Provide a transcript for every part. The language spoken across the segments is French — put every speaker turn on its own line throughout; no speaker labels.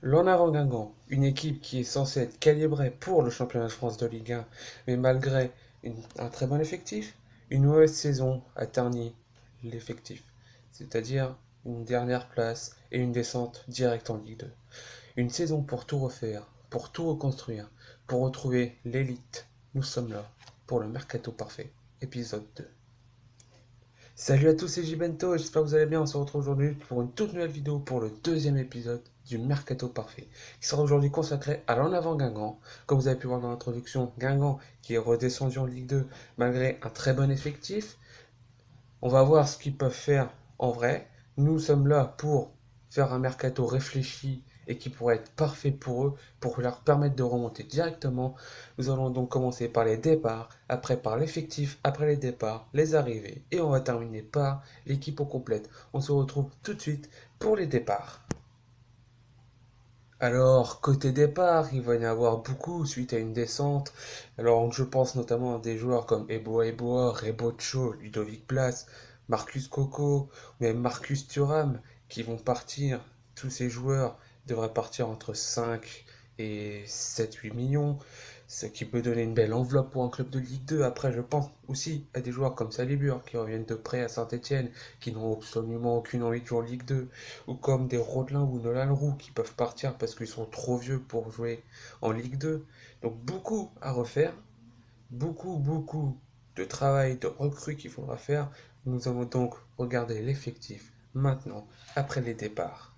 L'en avant Guingamp, une équipe qui est censée être calibrée pour le championnat de France de Ligue 1, mais malgré un très bon effectif, une mauvaise saison a terni l'effectif, c'est-à-dire une dernière place et une descente directe en Ligue 2. Une saison pour tout refaire, pour tout reconstruire, pour retrouver l'élite. Nous sommes là pour le Mercato Parfait, épisode 2. Salut à tous, c'est Jibento, j'espère que vous allez bien. On se retrouve aujourd'hui pour une toute nouvelle vidéo pour le deuxième épisode du Mercato Parfait, qui sera aujourd'hui consacré à l'en avant Guingamp. Comme vous avez pu voir dans l'introduction, Guingamp qui est redescendu en Ligue 2 malgré un très bon effectif. On va voir ce qu'ils peuvent faire en vrai. Nous sommes là pour faire un mercato réfléchi et qui pourrait être parfait pour eux, pour leur permettre de remonter directement. Nous allons donc commencer par les départs, après par l'effectif, après les départs, les arrivées, et on va terminer par l'équipe au complète. On se retrouve tout de suite pour les départs. Alors, côté départ, il va y en avoir beaucoup suite à une descente. Alors, je pense notamment à des joueurs comme Eboa, Rebocho, Ludovic Blas, Marcus Coco, ou même Marcus Thuram, qui vont partir. Tous ces joueurs devraient partir entre 5 et 7-8 millions, ce qui peut donner une belle enveloppe pour un club de Ligue 2. Après, je pense aussi à des joueurs comme Salibur, qui reviennent de prêt à Saint-Etienne, qui n'ont absolument aucune envie de jouer en Ligue 2, ou comme des Rodelin ou Nolan Roux qui peuvent partir parce qu'ils sont trop vieux pour jouer en Ligue 2. Donc beaucoup à refaire, beaucoup de travail, de recrues qu'il faudra faire. Nous allons donc regarder l'effectif maintenant, après les départs.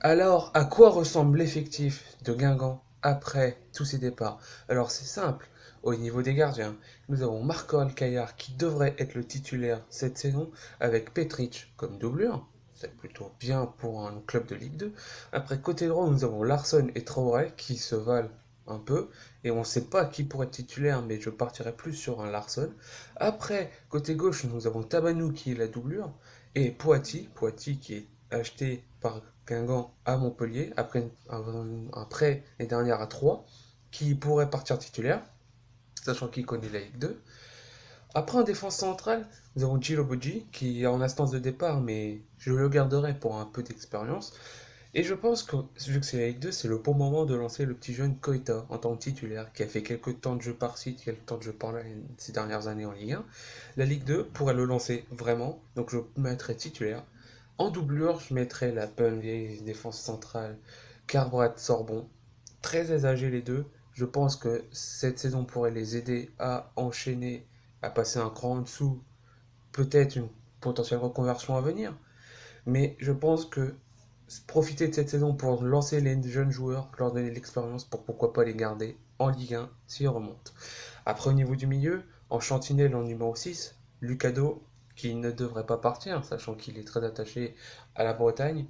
Alors, à quoi ressemble l'effectif de Guingamp après tous ces départs? Alors, c'est simple. Au niveau des gardiens, nous avons Marco Alcaïar qui devrait être le titulaire cette saison avec Petric comme doublure. C'est plutôt bien pour un club de Ligue 2. Après, côté droit, nous avons Larsson et Traoré qui se valent un peu. Et on ne sait pas qui pourrait être titulaire, mais je partirais plus sur un Larsson. Après, côté gauche, nous avons Tabanou qui est la doublure. Et Poiti qui est acheté par Guingamp à Montpellier après un prêt l'année dernière à 3 qui pourrait partir titulaire, sachant qu'il connaît la Ligue 2. Après en défense centrale, nous avons Gilo Boggi qui est en instance de départ, mais je le garderai pour un peu d'expérience. Et je pense que, vu que c'est la Ligue 2, c'est le bon moment de lancer le petit jeune Koita en tant que titulaire, qui a fait quelques temps de jeu par-ci, quelques temps de jeu par-là ces dernières années en Ligue 1. La Ligue 2 pourrait le lancer vraiment, donc je mettrai titulaire. En doublure, je mettrai la bonne vieille défense centrale, Carbrat Sorbon. Très âgés les deux. Je pense que cette saison pourrait les aider à enchaîner, à passer un cran en dessous, peut-être une potentielle reconversion à venir. Mais je pense que profiter de cette saison pour lancer les jeunes joueurs, leur donner de l'expérience pour pourquoi pas les garder en Ligue 1 s'ils remontent. Après, au niveau du milieu, en Chantinelle en numéro 6, Lucado, qui ne devrait pas partir, sachant qu'il est très attaché à la Bretagne,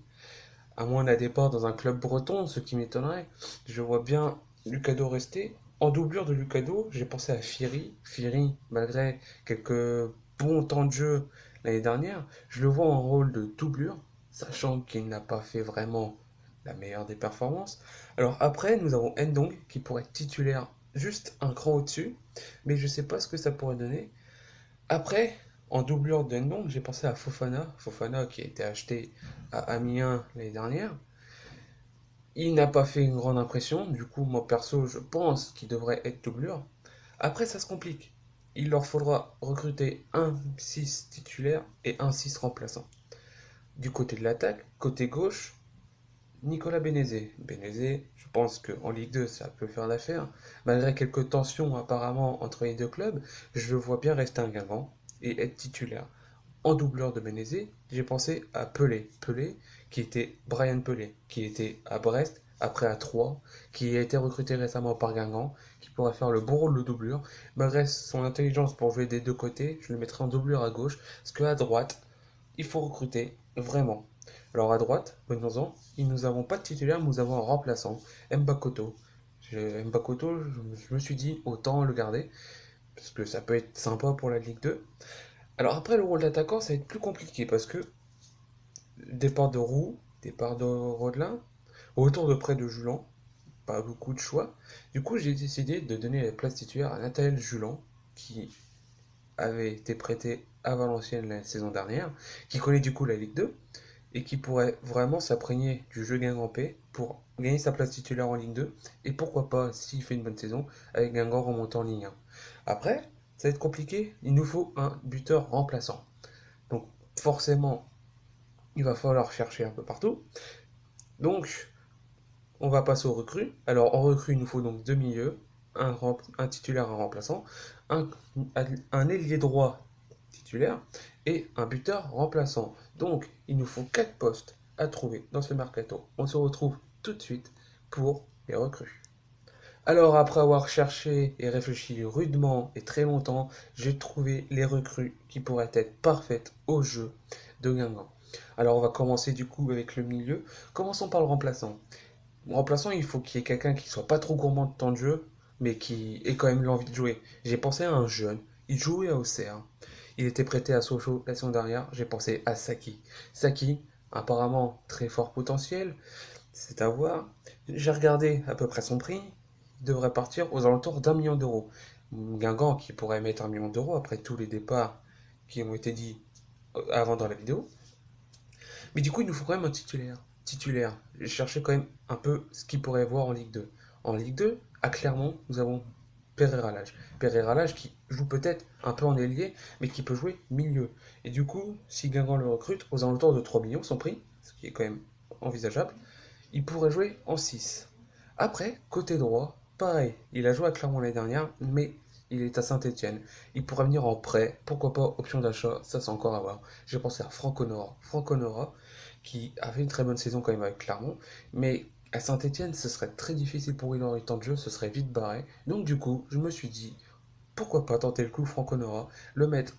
à moins d'un départ dans un club breton, ce qui m'étonnerait. Je vois bien Lucado rester. En doublure de Lucado, j'ai pensé à Firi. Firi, malgré quelques bons temps de jeu l'année dernière, je le vois en rôle de doublure, sachant qu'il n'a pas fait vraiment la meilleure des performances. Alors après, nous avons Ndong qui pourrait être titulaire juste un cran au-dessus, mais je ne sais pas ce que ça pourrait donner. Après, en doublure de Ndong, j'ai pensé à Fofana. Fofana qui a été acheté à Amiens l'année dernière. Il n'a pas fait une grande impression, du coup, moi perso, je pense qu'il devrait être doublure. Après, ça se complique. Il leur faudra recruter un 6 titulaire et un 6 remplaçant. Du côté de l'attaque, côté gauche, Nicolas Bénézé. Bénézé, je pense qu'en Ligue 2, ça peut faire l'affaire. Malgré quelques tensions apparemment entre les deux clubs, je le vois bien rester un Guingamp et être titulaire. En doubleur de Bénézé, j'ai pensé à Pelé. Pelé, qui était Brian Pelé, qui était à Brest, après à Troyes, qui a été recruté récemment par Guingamp, qui pourrait faire le bon rôle de doublure. Malgré son intelligence pour jouer des deux côtés, je le mettrai en doublure à gauche, parce qu'à droite, il faut recruter vraiment. Alors à droite, venons-en, nous n'avons pas de titulaire, nous avons un remplaçant, Mbakoto. Mbakoto, je me suis dit, autant le garder, parce que ça peut être sympa pour la Ligue 2. Alors après, le rôle d'attaquant, ça va être plus compliqué parce que départ de Roux, départ de Rodelin, autour de près de Julan, pas beaucoup de choix. Du coup, j'ai décidé de donner la place titulaire à Nathanaël Julan, qui avait été prêté à Valenciennes la saison dernière, qui connaît du coup la Ligue 2. et qui pourrait vraiment s'imprégner du jeu Guingamp P pour gagner sa place titulaire en Ligue 2 et pourquoi pas, s'il fait une bonne saison, avec Guingamp remontant en Ligue 1. Après, ça va être compliqué, il nous faut un buteur remplaçant. Donc forcément, il va falloir chercher un peu partout. Donc, on va passer aux recrues. Alors, en recrue, il nous faut donc deux milieux, un titulaire, un remplaçant, un, un ailier droit titulaire et un buteur remplaçant. Donc, il nous faut 4 postes à trouver dans ce mercato. On se retrouve tout de suite pour les recrues. Alors, après avoir cherché et réfléchi rudement et très longtemps, j'ai trouvé les recrues qui pourraient être parfaites au jeu de Guingamp. Alors, on va commencer du coup avec le milieu. Commençons par le remplaçant. Le remplaçant, il faut qu'il y ait quelqu'un qui soit pas trop gourmand de temps de jeu, mais qui ait quand même l'envie de jouer. J'ai pensé à un jeune, il jouait à Auxerre. Il était prêté à Sochaux la saison dernière, j'ai pensé à Saki. Saki, apparemment très fort potentiel, c'est à voir. J'ai regardé à peu près son prix, il devrait partir aux alentours d'1 million d'euros. Guingamp qui pourrait mettre 1 million d'euros après tous les départs qui ont été dits avant dans la vidéo. Mais du coup, il nous faut quand même un titulaire. Titulaire. J'ai cherché quand même un peu ce qu'il pourrait voir en Ligue 2. En Ligue 2, à Clermont, nous avons Pereira Lage. Pereira Lage qui joue peut-être un peu en ailier, mais qui peut jouer milieu. Et du coup, si Guingamp le recrute, aux alentours de 3 millions, son prix, ce qui est quand même envisageable, il pourrait jouer en 6. Après, côté droit, pareil, il a joué à Clermont l'année dernière, mais il est à Saint-Etienne. Il pourrait venir en prêt, pourquoi pas option d'achat, ça c'est encore à voir. J'ai pensé à Franco Nora. Franco Nora, qui avait une très bonne saison quand même avec Clermont, mais à Saint-Etienne, ce serait très difficile pour lui dans les temps de jeu, ce serait vite barré. Donc du coup, je me suis dit, pourquoi pas tenter le coup Franco Nora, le mettre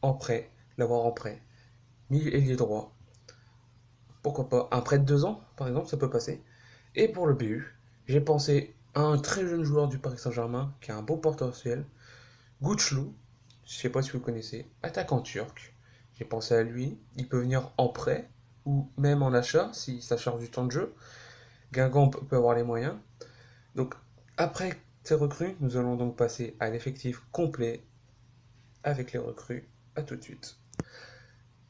en prêt, l'avoir en prêt, milieu ailier droit, pourquoi pas un prêt de 2 ans, par exemple, ça peut passer. Et pour le BU, j'ai pensé à un très jeune joueur du Paris Saint-Germain qui a un beau potentiel, Gouchlou, je ne sais pas si vous connaissez, attaquant turc. J'ai pensé à lui, il peut venir en prêt ou même en achat si ça charge du temps de jeu. Guingamp peut avoir les moyens. Donc après ces recrues, nous allons donc passer à l'effectif complet avec les recrues. À tout de suite.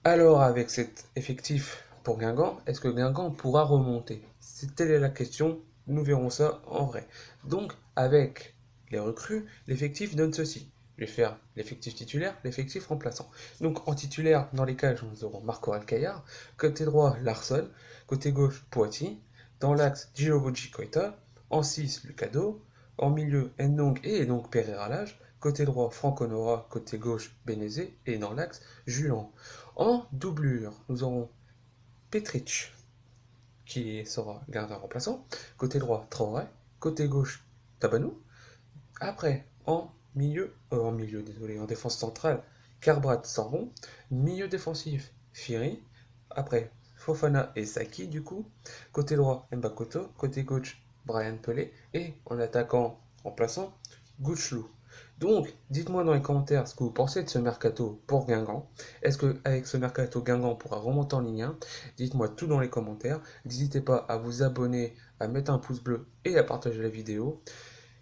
Alors avec cet effectif pour Guingamp, est-ce que Guingamp pourra remonter? C'est telle est la question, nous verrons ça en vrai. Donc avec les recrues, l'effectif donne ceci. Je vais faire l'effectif titulaire, l'effectif remplaçant. Donc en titulaire, dans les cages, nous aurons Marco Alcaillard, côté droit Larsson, côté gauche Poitiers, dans l'axe Djilobodji Koita, en 6 Lucado, en milieu Ndong et donc Pereira Lage, côté droit Franco Nora, côté gauche Bénézé et dans l'axe Julan. En doublure, nous aurons Petric, qui sera gardien remplaçant. Côté droit, Traoré. Côté gauche, Tabanou. Après, en défense centrale, Carbrat Sorbon. Milieu défensif, Firi. Après, Fofana et Saki, du coup. Côté droit, Mbakoto. Côté gauche, Brian Pelé. Et en attaquant remplaçant, Gouchelou. Donc, dites-moi dans les commentaires ce que vous pensez de ce mercato pour Guingamp. Est-ce qu'avec ce mercato, Guingamp pourra remonter en Ligue 1? Dites-moi tout dans les commentaires. N'hésitez pas à vous abonner, à mettre un pouce bleu et à partager la vidéo.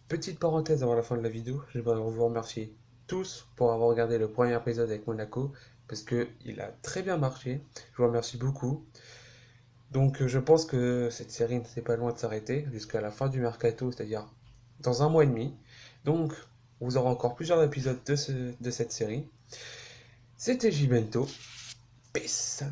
Petite parenthèse avant la fin de la vidéo, je vais vous remercier tous pour avoir regardé le premier épisode avec Monaco parce qu'il a très bien marché. Je vous remercie beaucoup. Donc je pense que cette série n'est pas loin de s'arrêter jusqu'à la fin du mercato, c'est-à-dire dans un mois et demi. Donc vous aurez encore plusieurs épisodes de cette série. C'était Jibento. Peace.